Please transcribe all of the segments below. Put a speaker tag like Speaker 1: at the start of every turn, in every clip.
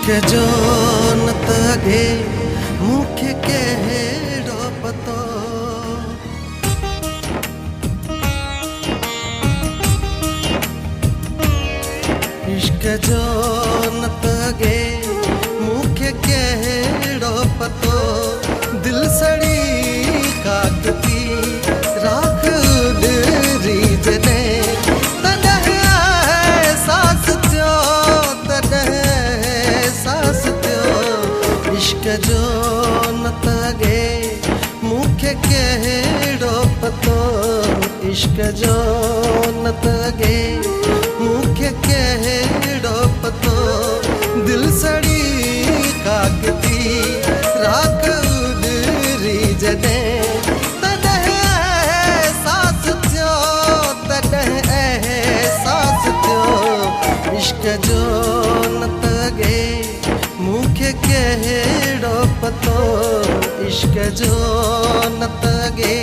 Speaker 1: जो न तगे मुख्य कहेड़ो पतो इश्क जो न तगे मुख्य कहेड़ो पतो दिल सड़ी काटती राख उडरी जने तॾहिं एहसास थियो इश्क जो न तगे मुख्य कहेड़ो पतो इश्क जो न तगे मुख्य कहेड़ो पतो दिल सड़ी काकती राख उडरी जने तॾहिं एहसास थियो इश्क जो न तगे मुख्य कहेड़ो पतो इश्क जो न तगे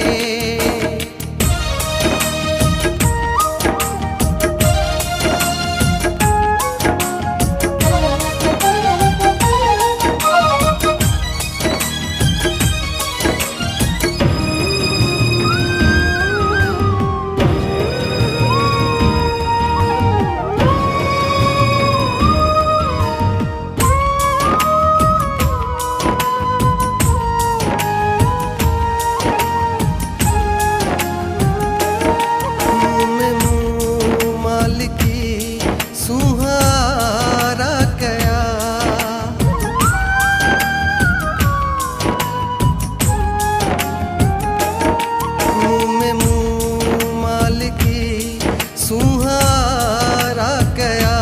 Speaker 1: सुहारा कया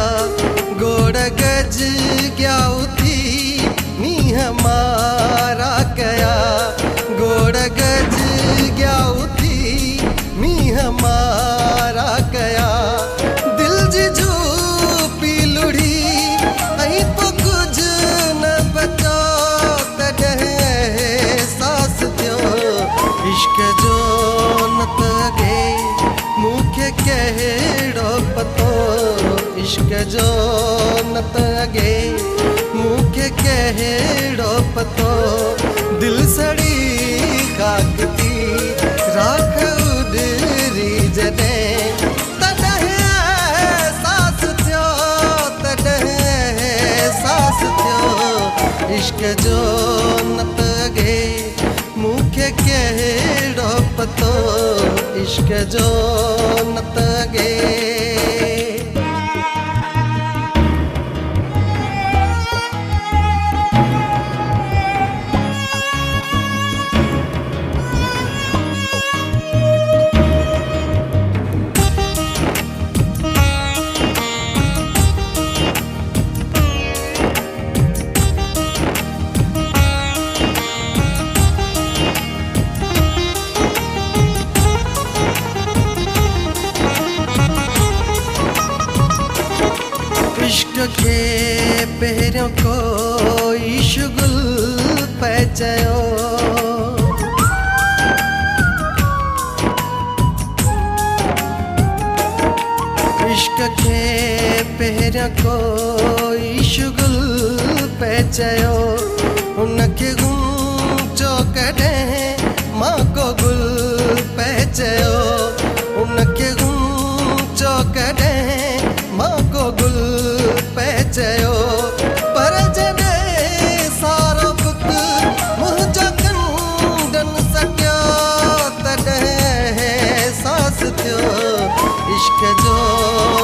Speaker 1: गोड़ गज क्या उठी नी हमारा कया गोड़ गज क्या उठी नी हमारा कया दिल जिजू पी लुढ़ी अहीं तो कुछ न बचो तॾहिं एहसास थियो इश्क जो न तगे मुख्य कहेड़ो पतो इश्क जो न तगे मुख्य कहेड़ो पतो दिल सड़ी काकती राख उडरी जने तॾहिं एहसास थियो इश्क जो न तगे मुख्य कहेड़ो पतो इश्क जो न तगे इश्क के पहिरियों कोई शुगुल पे चयो इश्क के पहिरियों कोई शुगुल पे चयो उनखे गुंचो कॾहिं मां को गुल पे चयो उनखे गुंचो कॾहिं मां को गुल पे चयो पर जॾहिं सारो बुक मुंहिंजा कंडन सटियो तॾहिं एहसास थियो इश्क जो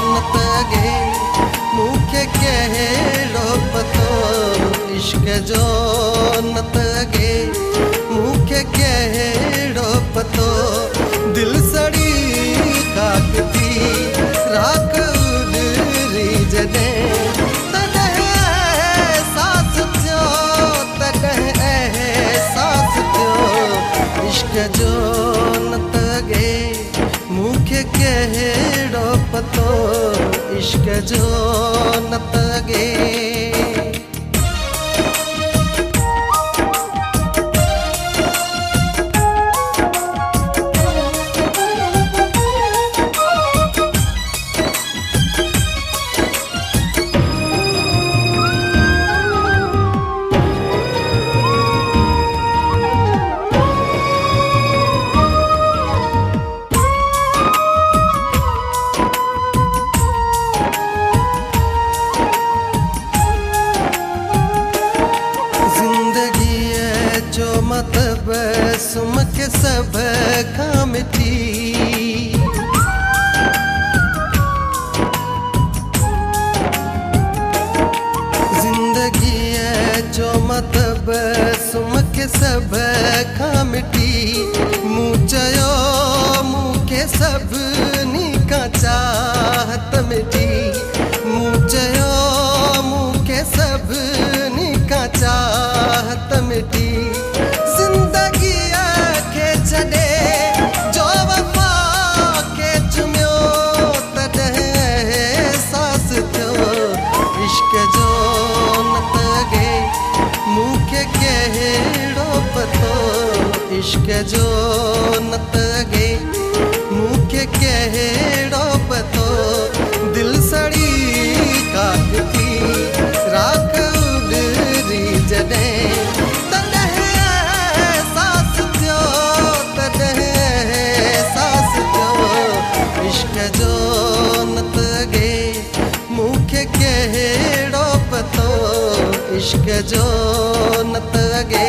Speaker 1: न तगे मुख्य कहेड़ो पतो इश्क जो न तगे मुख्य कहेड़ो पतो दिल सभ खां मिटी मूं चयो मूंखे सभिनी खां चाहत मिटी मूं चयो मूंखे सभिनी खां चाहत मिटी ज़िंदगीअ खे छॾे जो वफ़ा खे चुमियो तॾहिं एहसास थियो इश्क जो न तगे मूंखे कहिड़ो पतो इश्क जो न तगे मूंखे कहिड़ो पतो दिल सड़ी काठ थी राख उॾरी जॾहिं तॾहिं एहसास थियो तॾहिं एहसास थियो इश्क जो न तगे मूंखे कहिड़ो पतो इश्क जो न तगे